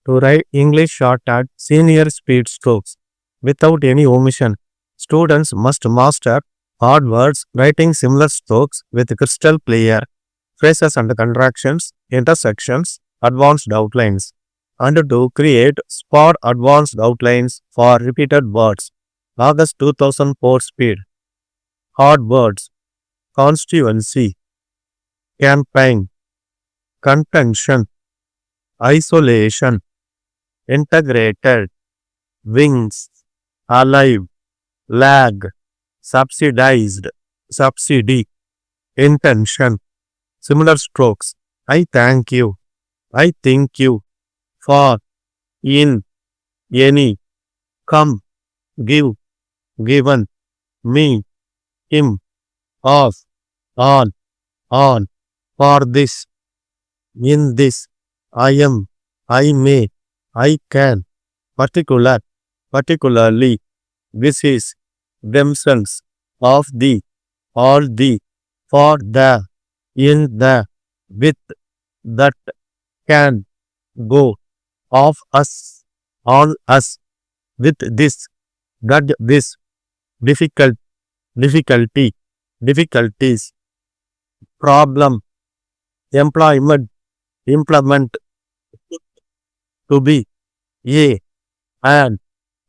to write English short at senior speed strokes without any omission. Students must master hard words, writing similar strokes with crystal clear phrases and contractions, intersections, advanced outlines, and to create spot advanced outlines for repeated words. August 2004 speed. Hard words, constituency, campaign, contention, isolation, integrated, wings, alive, lag, subsidized, subsidy, intention, similar strokes. I thank you, I think you, for, in, any, come, give, given, me, him, of, on, for this, in this, I am, I may, I can, particular, particularly, this is, themselves, of the, all the, for the, in the, with, that, can, go, of us, on us, with this, that this, difficult, difficulty, difficulties, problem, employment, implement, to be, a, and,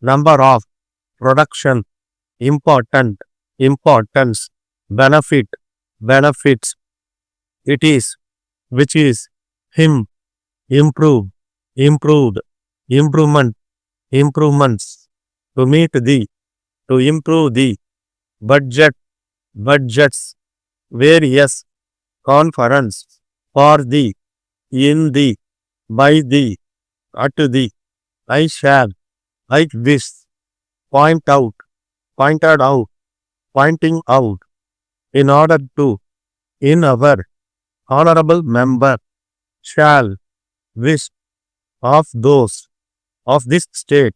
number of, production, important, importance, benefit, benefits, it is, which is, him, improve, improved, improvement, improvements, to meet the, to improve the, budget, budgets, various, conference, for the, in the, by the, at the, I shall, I wish, point out, pointed out, pointing out, in order to, in our, honorable member, shall, wish, of those, of this state,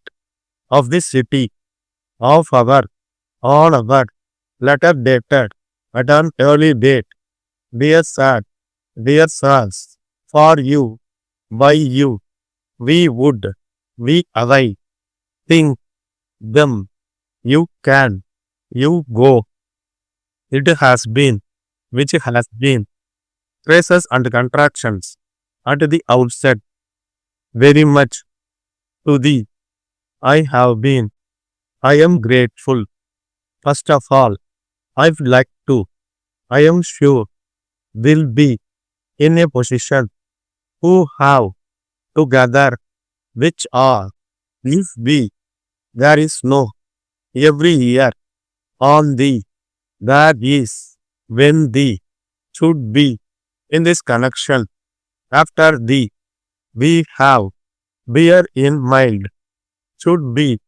of this city, of our, on our, letter dated, at an early date, dear sir, dear sirs, for you, by you, we would, we away, think, them, you can, you go, it has been, which has been, phrases and contractions, at the outset, very much, to thee, I have been, I am grateful, first of all, I'd like to, I am sure, will be, in a position, who have, together, which are, if we, there is no, every year, on the, there is, when the, should be, in this connection, after the, we have, bear in mind, should be,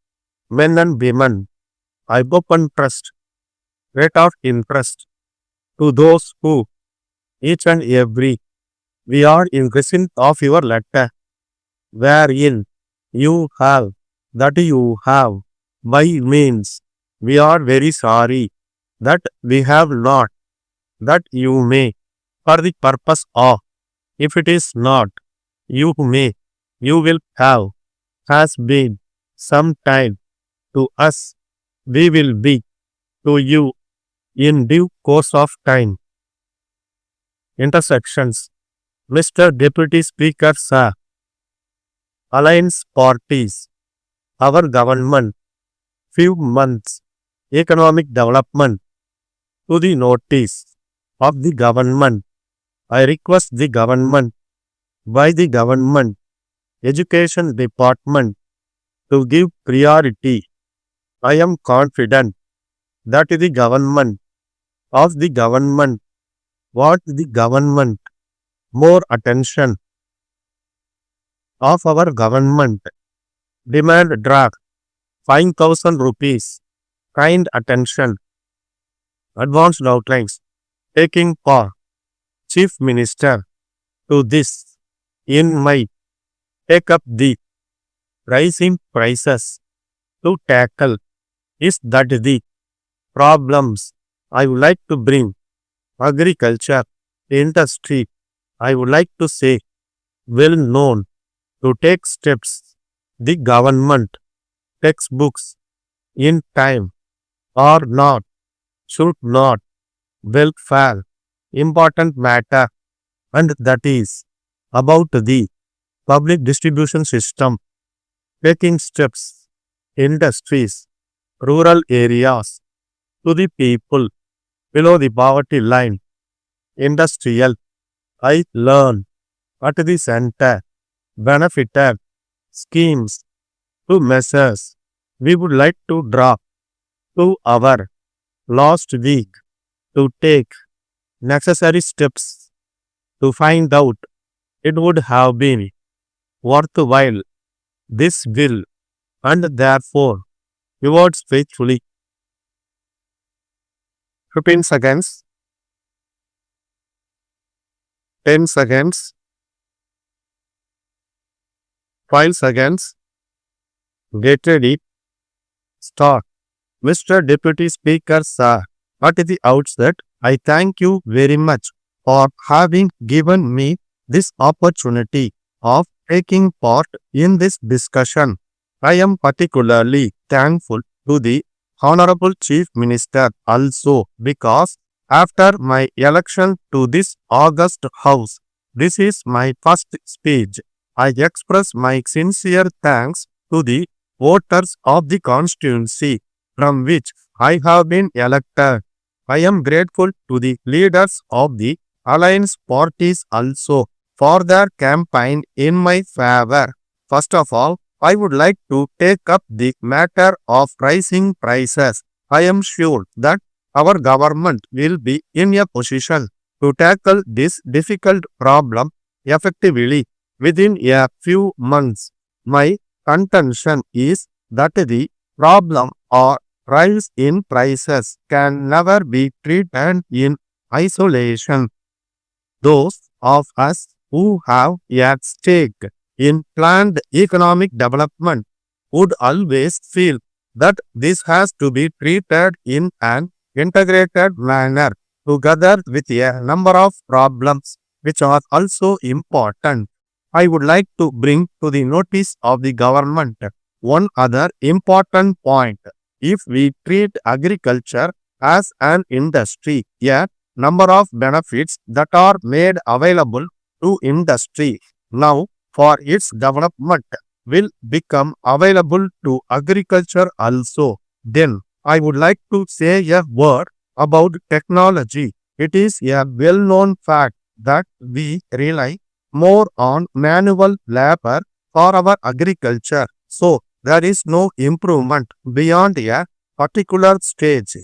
men and women, I hope and trust, rate of interest, to those who, each and every, we are in receipt of your letter, wherein, you have, that you have, by means, we are very sorry, that we have not, that you may, for the purpose of, if it is not, you may, you will have, has been, some time, to us, we will be, to you, in due course of time. Intersections. Mr. Deputy Speaker, sir, alliance parties, our government, few months, economic development, to the notice of the government, I request the government, by the government, education department, to give priority. I am confident that the government, of the government, what the government, more attention, of our government, demand draft, 5,000 rupees, kind attention, advanced outlines, taking part, Chief Minister, to this, in my, take up the, rising prices, to tackle, is that the, problems, I would like to bring, agriculture, industry, I would like to say, well known, to take steps. The government textbooks in time or not, should not, welfare, important matter, and that is about the public distribution system, taking steps, industries, rural areas, to the people below the poverty line, industrial, I learn, at the center, benefited, schemes, to measures we would like to draw to our last week to take necessary steps to find out it would have been worthwhile this will and therefore yours faithfully. 15 seconds, 10 seconds, 5 seconds, get ready, start. Mr. Deputy Speaker, sir, at the outset, I thank you very much for having given me this opportunity of taking part in this discussion. I am particularly thankful to the Honorable Chief Minister also because after my election to this august house, this is my first speech. I express my sincere thanks to the voters of the constituency from which I have been elected. I am grateful to the leaders of the alliance parties also for their campaign in my favor. First of all, I would like to take up the matter of rising prices. I am sure that our government will be in a position to tackle this difficult problem effectively within a few months. My contention is that the problem or rise in prices can never be treated in isolation. Those of us who have a stake in planned economic development would always feel that this has to be treated in an integrated manner together with a number of problems which are also important. I would like to bring to the notice of the government one other important point. If we treat agriculture as an industry, a number of benefits that are made available to industry now for its development will become available to agriculture also. Then I would like to say a word about technology. It is a well-known fact that we rely more on manual labor for our agriculture. So there is no improvement beyond a particular stage.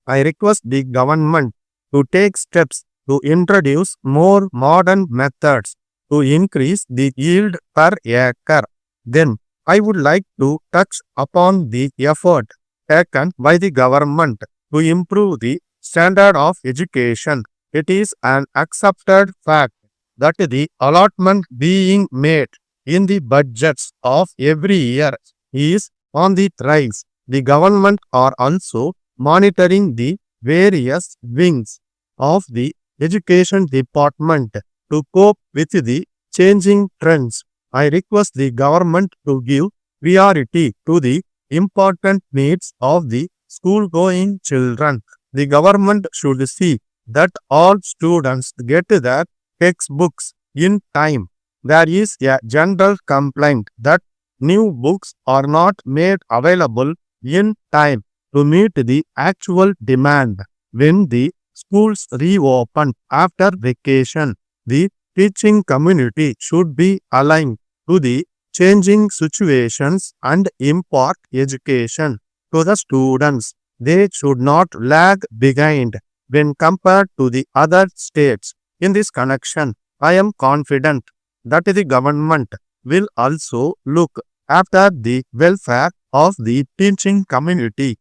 I request the government to take steps to introduce more modern methods to increase the yield per acre. Then I would like to touch upon the effort taken by the government to improve the standard of education. It is an accepted fact that the allotment being made in the budgets of every year is on the rise. The government are also monitoring the various wings of the education department to cope with the changing trends. I request the government to give priority to the important needs of the school-going children. The government should see that all students get their textbooks in time. There is a general complaint that new books are not made available in time to meet the actual demand. When the schools reopen after vacation, the teaching community should be aligned to the changing situations and impart education to the students. They should not lag behind when compared to the other states. In this connection, I am confident that the government will also look after the welfare of the teaching community.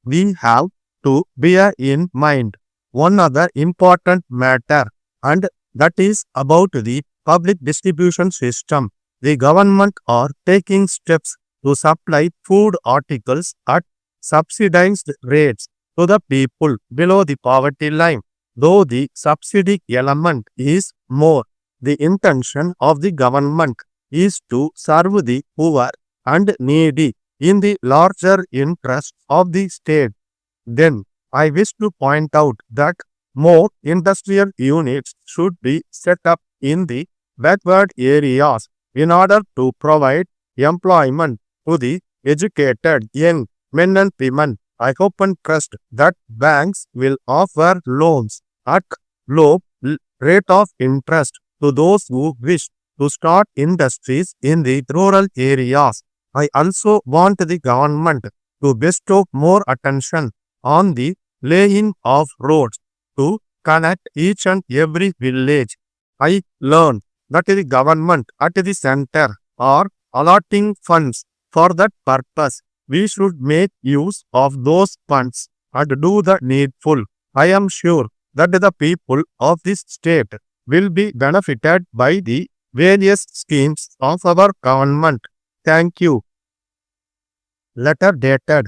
We have to bear in mind one other important matter, and that is about the public distribution system. The government are taking steps to supply food articles at subsidized rates to the people below the poverty line. Though the subsidy element is more the intention of the government is to serve the poor and needy in the larger interest of the state. Then, I wish to point out that more industrial units should be set up in the backward areas in order to provide employment to the educated young men and women. I hope and trust that banks will offer loans at low rate of interest to those who wish to start industries in the rural areas. I also want the government to bestow more attention on the laying of roads to connect each and every village. I learned that the government at the center are allotting funds for that purpose. We should make use of those funds and do the needful. I am sure that the people of this state will be benefited by the various schemes of our government. Thank you. Letter dated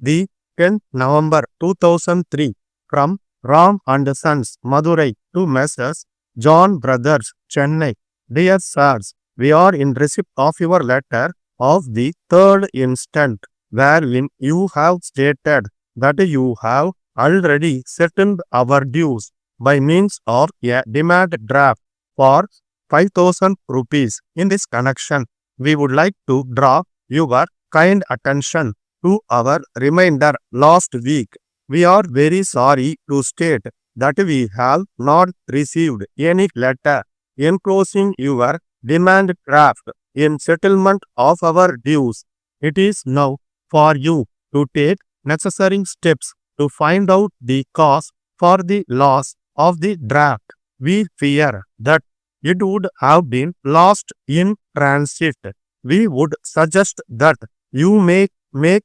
the 10th November 2003 from Ram and Sons, Madurai to Messrs. John Brothers, Chennai. Dear Sirs, we are in receipt of your letter of the 3rd instant, wherein you have stated that you have already settled our dues by means of a demand draft for 5,000 rupees. In this connection, we would like to draw your kind attention to our reminder last week. We are very sorry to state that we have not received any letter enclosing your demand draft in settlement of our dues. It is now for you to take necessary steps to find out the cause for the loss of the draft. We fear that it would have been lost in transit. We would suggest that you make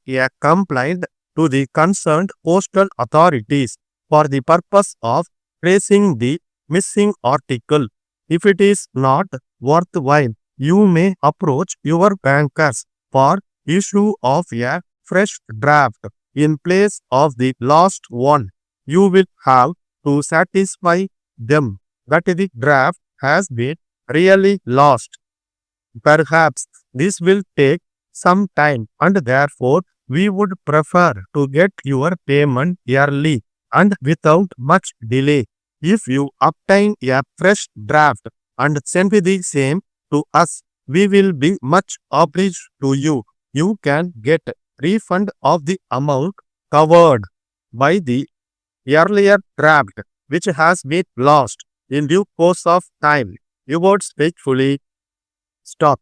a complaint to the concerned postal authorities for the purpose of tracing the missing article. If it is not worthwhile, you may approach your bankers for issue of a fresh draft in place of the last one. You will have to satisfy them that the draft has been really lost. Perhaps this will take some time and therefore we would prefer to get your payment early and without much delay. If you obtain a fresh draft and send the same to us, we will be much obliged to you. You can get refund of the amount covered by the earlier draft which has been lost in due course of time. Yours faithfully, Stop.